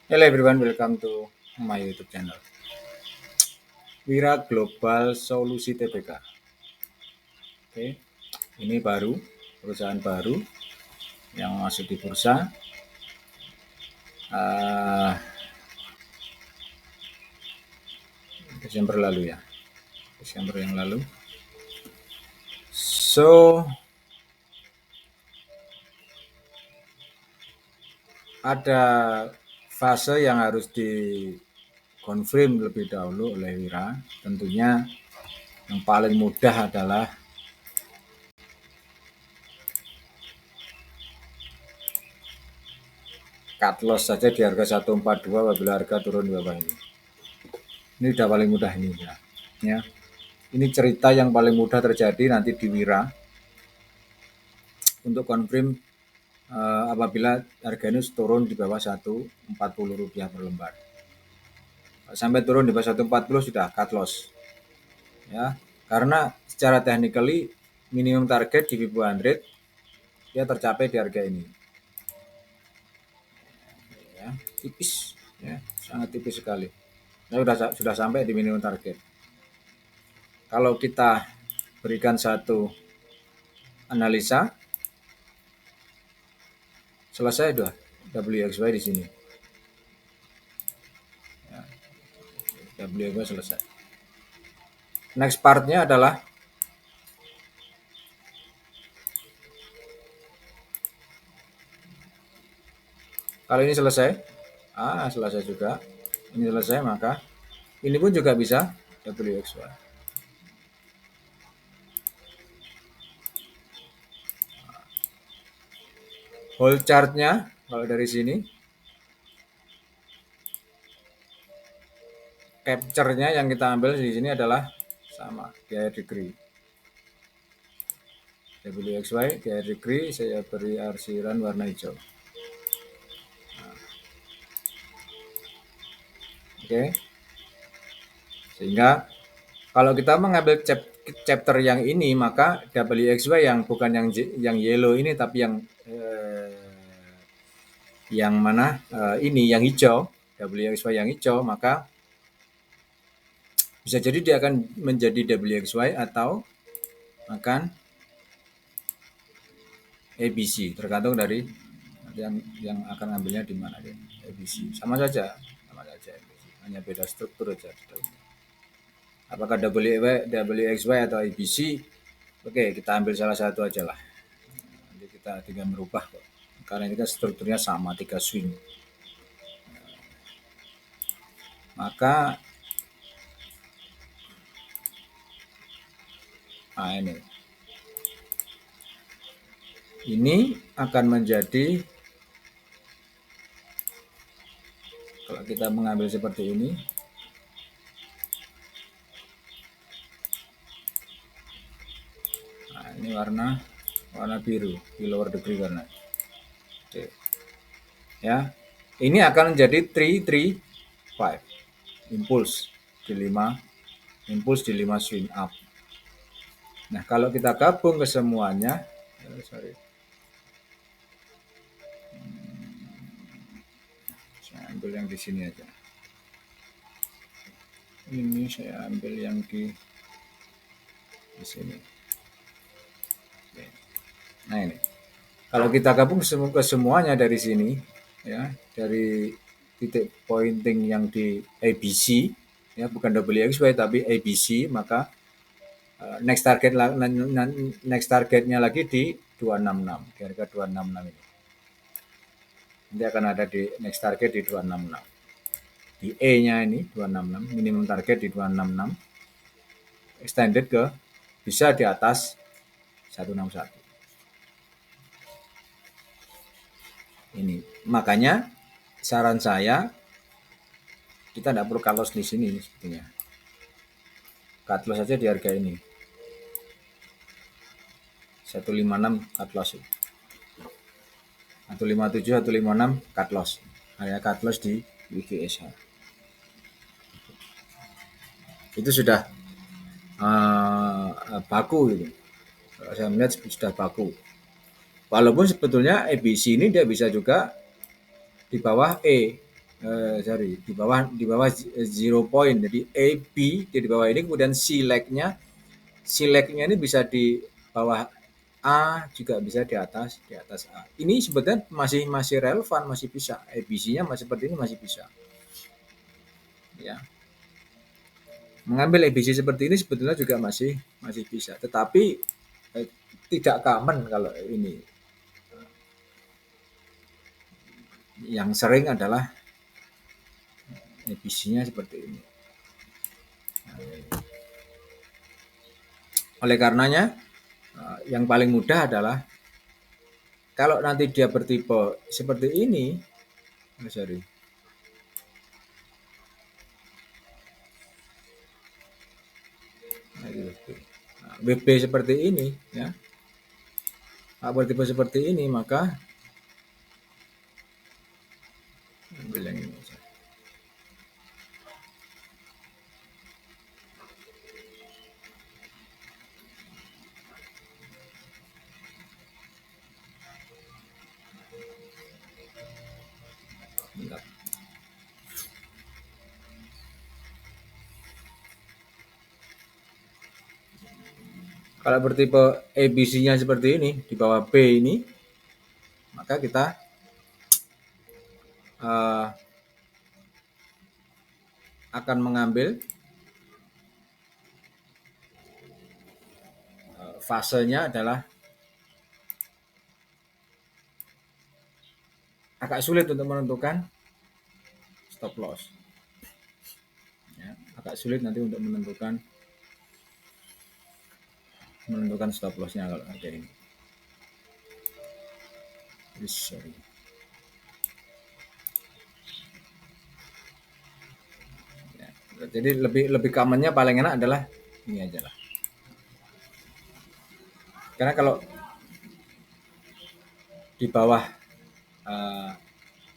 Hello everyone, welcome to my YouTube channel. Wira Global Solusi Tbk. Oke, ini baru perusahaan baru yang masuk di bursa. Uh, Desember lalu ya, Desember yang lalu. So ada fase yang harus dikonfirm lebih dahulu oleh Wira. Tentunya yang paling mudah adalah cut loss saja di harga 142 apabila harga turun di bawah ini. Ini udah paling mudah ini ya. Ini cerita yang paling mudah terjadi nanti di Wira untuk konfirm apabila harga ini turun di bawah 140 rupiah per lembar. Sampai turun di bawah 140 sudah cut loss. Ya, karena secara technically minimum target di Vivo 100 dia tercapai di harga ini. Ya, tipis ya, sangat tipis sekali. Nah, sudah sampai di minimum target. Kalau kita berikan satu analisa, selesai sudah WXY di sini. Ya, WXY selesai. Next partnya adalah kalau ini selesai, selesai juga. Ini selesai, maka ini pun juga bisa WXY. Whole chartnya kalau dari sini, capture-nya yang kita ambil di sini adalah sama di higher degree. WXY di higher degree saya beri arsiran warna hijau. Oke. Sehingga kalau kita mengambil chapter yang ini, maka WXY yang bukan yang yellow ini tapi yang mana ini yang hijau, WXY yang hijau, maka bisa jadi dia akan menjadi WXY atau akan ABC, tergantung dari yang akan ambilnya di mana dia. ABC sama saja ABC. Hanya beda struktur saja. Apakah WXY atau ABC? Oke, kita ambil salah satu aja lah. Nanti kita tinggal merubah kok. Karena ini kan strukturnya sama, 3 swing. Maka ini akan menjadi, kalau kita mengambil seperti ini, ini warna biru di lower degree karena ya, ini akan menjadi 3, 5 impulse di 5 swing up. Nah, kalau kita gabung ke semuanya, saya ambil yang di sini aja. Ini saya ambil yang di sini. Nah, ini kalau kita gabung ke semuanya dari sini, ya, dari titik pointing yang di ABC, ya, bukan WXY tapi ABC, maka next targetnya lagi di 266, di harga 266 ini. Nanti akan ada di next target di 266. Di E-nya ini 266, minimum target di 266. Extended ke bisa di atas 161. Ini makanya saran saya kita tidak perlu cut loss di sini sebetulnya. Cut loss saja di harga ini. 156 cut loss. 157, 156 cut loss. Area cut loss di WGSH. Itu sudah baku gitu. Kalau saya melihat sudah baku. Walaupun sebetulnya ABC ini dia bisa juga di bawah E. sorry, di bawah 0 point. Jadi A, B di bawah ini, kemudian C leg-nya ini bisa di bawah A, juga bisa di atas A. Ini sebetulnya masih masih relevan, masih bisa. ABC-nya masih seperti ini, masih bisa. Ya. Mengambil ABC seperti ini sebetulnya juga masih masih bisa. Tetapi tidak common kalau ini. Yang sering adalah ABC-nya seperti ini. Oleh karenanya, yang paling mudah adalah kalau nanti dia bertipe seperti ini, sorry, WB seperti ini, ya, bertipe seperti ini, maka ambil yang ini saja. Bentar. Kalau bertipe ABC-nya seperti ini, di bawah B ini, maka kita akan mengambil fasenya adalah agak sulit untuk menentukan stop loss. Ya, agak sulit nanti untuk menentukan stop loss-nya kalau ada ini. Sorry. Ya, jadi lebih common-nya paling enak adalah ini aja lah. Karena kalau di bawah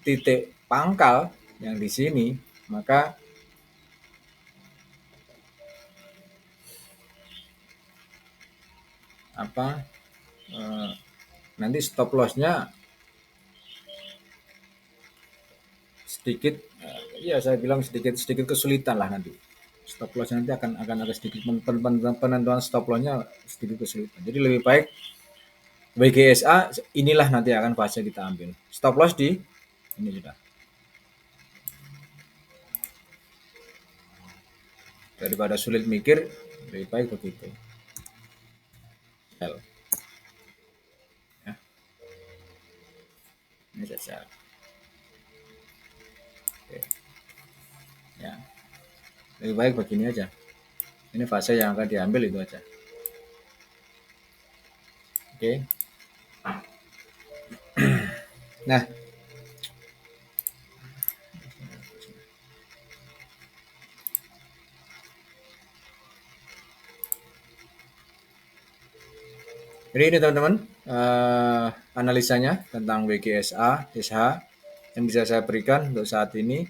titik pangkal yang di sini, maka nanti stop loss-nya sedikit, ya saya bilang sedikit kesulitan lah nanti. Stop loss nanti akan ada sedikit penentuan stop loss-nya sedikit kesulitan. Jadi lebih baik WGSA inilah nanti akan fase kita ambil. Stop loss di ini sudah. Daripada sulit mikir, lebih baik begitu. L. Ya. Ini saja. Oke. Ya. Lebih baik begini aja. Ini fase yang akan diambil itu aja. Oke. Nah, jadi ini teman-teman, analisanya tentang WGSA, SH yang bisa saya berikan untuk saat ini.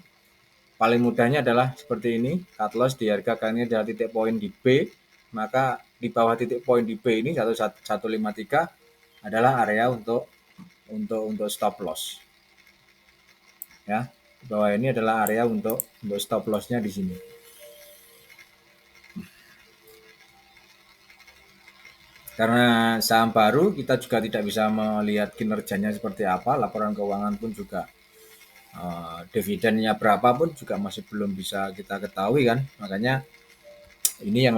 Paling mudahnya adalah seperti ini, cut loss di harga kali ini adalah titik poin di B, maka di bawah titik poin di B ini 1153 adalah area untuk stop loss. Ya, di bawah ini adalah area untuk stop loss-nya di sini. Karena saham baru, kita juga tidak bisa melihat kinerjanya seperti apa, laporan keuangan pun juga dividennya berapa pun juga masih belum bisa kita ketahui kan. Makanya ini yang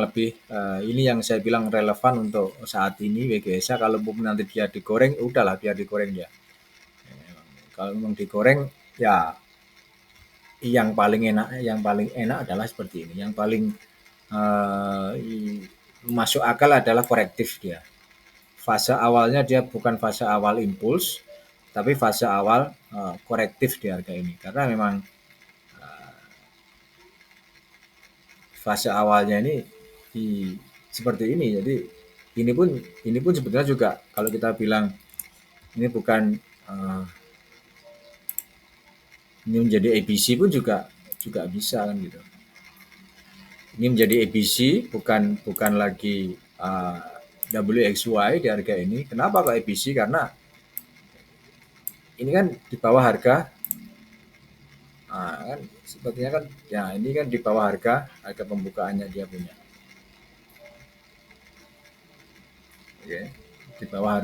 ini yang saya bilang relevan untuk saat ini WGSA. Kalau nanti dia digoreng, udahlah biar digoreng ya. Kalau memang digoreng ya yang paling enak adalah seperti ini. Yang paling masuk akal adalah korektif dia. Fase awalnya dia bukan fase awal impuls, tapi fase awal korektif di harga ini. Karena memang fase awalnya ini seperti ini. Jadi ini pun sebetulnya juga kalau kita bilang ini bukan ini menjadi ABC pun juga bisa kan gitu. Ini menjadi ABC bukan lagi WXY di harga ini. Kenapa kok ABC? Karena ini kan di bawah harga Kan sepertinya kan ya ini kan di bawah harga pembukaannya dia punya. Oke. Di bawah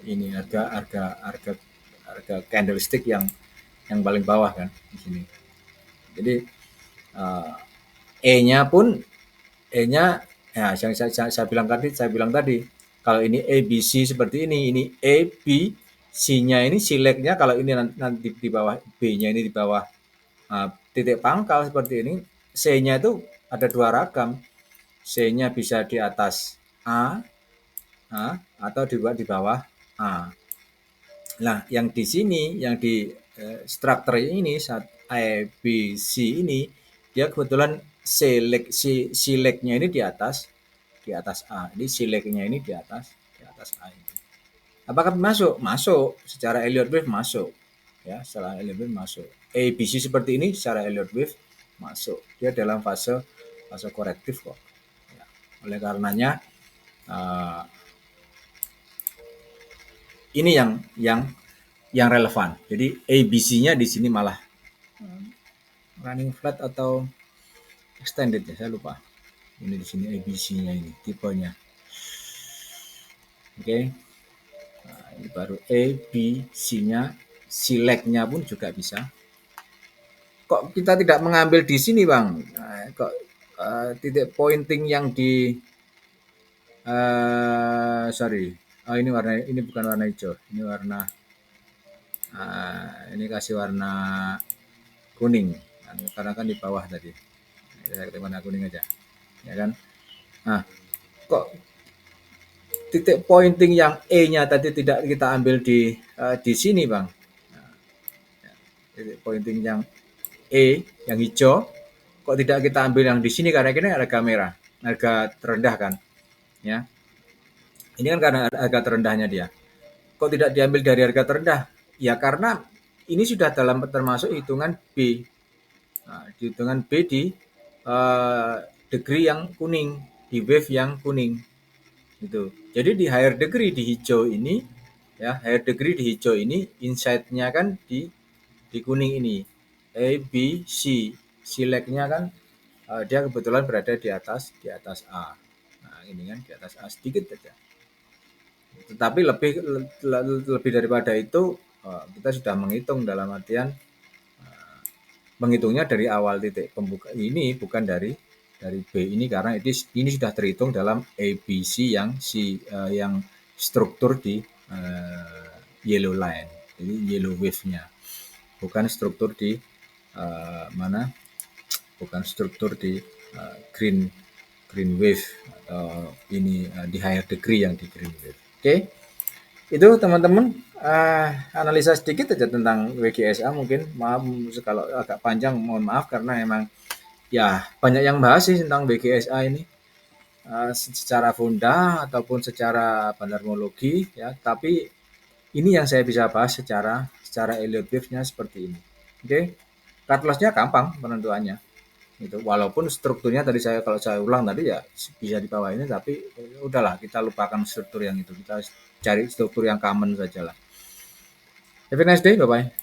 ini harga harga candlestick yang paling bawah kan di sini. Jadi uh, E-nya pun E-nya ya yang saya bilang tadi kalau ini A B C seperti ini A B C-nya ini select-nya kalau ini nanti di bawah B-nya ini di bawah titik pangkal seperti ini, C-nya itu ada dua ragam. C-nya bisa di atas atau di bawah A. Nah, yang di sini, yang di struktur ini saat A, B, C ini, dia kebetulan select-nya ini di atas A. Jadi select-nya ini di atas A ini. Apakah masuk? Masuk. Secara Elliott wave masuk. Ya, secara Elliott wave masuk. A, B, C seperti ini secara Elliott wave masuk. Dia dalam fase korektif kok. Ya. Oleh karenanya ini yang relevan. Jadi ABC-nya di sini malah running flat atau extended ya, saya lupa. Ini di sini ABC-nya ini tipenya. Oke. Nah, ini baru A, B, C-nya, select-nya pun juga bisa. Kok kita tidak mengambil di sini, Bang? Nah, kok titik pointing yang di sorry. Oh, ini bukan warna hijau. Ini warna ini kasih warna kuning. Karena kan di bawah tadi. Saya ketik warna kuning aja. Ya kan? Nah, kok titik pointing yang E-nya tadi tidak kita ambil di sini, Bang. Nah, titik pointing yang E yang hijau kok tidak kita ambil yang di sini karena ini harga merah, harga terendah kan. Ya. Ini kan karena harga terendahnya dia. Kok tidak diambil dari harga terendah? Ya karena ini sudah dalam termasuk hitungan B. Nah, di hitungan B di degree yang kuning, di wave yang kuning. Gitu. Jadi di higher degree di hijau ini, ya higher degree di hijau ini, insight-nya kan di kuning ini. A, B, C. Select-nya kan dia kebetulan berada di atas A. Nah, ini kan di atas A sedikit saja. Tetapi lebih daripada itu kita sudah menghitung dalam artian menghitungnya dari awal titik pembuka ini bukan dari B ini karena ini sudah terhitung dalam ABC yang struktur di yellow line, jadi yellow wave-nya, bukan struktur di bukan struktur di green wave atau ini di higher degree yang di green wave. Oke. Itu teman-teman analisa sedikit aja tentang WGSA mungkin. Maaf kalau agak panjang, mohon maaf karena emang ya banyak yang bahas sih tentang WGSA ini secara funda ataupun secara bandarmologi ya. Tapi ini yang saya bisa bahas secara Elliott wave-nya seperti ini. Oke. Cut loss-nya gampang penentuannya. Itu walaupun strukturnya tadi kalau saya ulang tadi ya bisa di bawah ini tapi udahlah kita lupakan struktur yang itu, kita cari struktur yang common saja lah. Have a nice day, bye bye.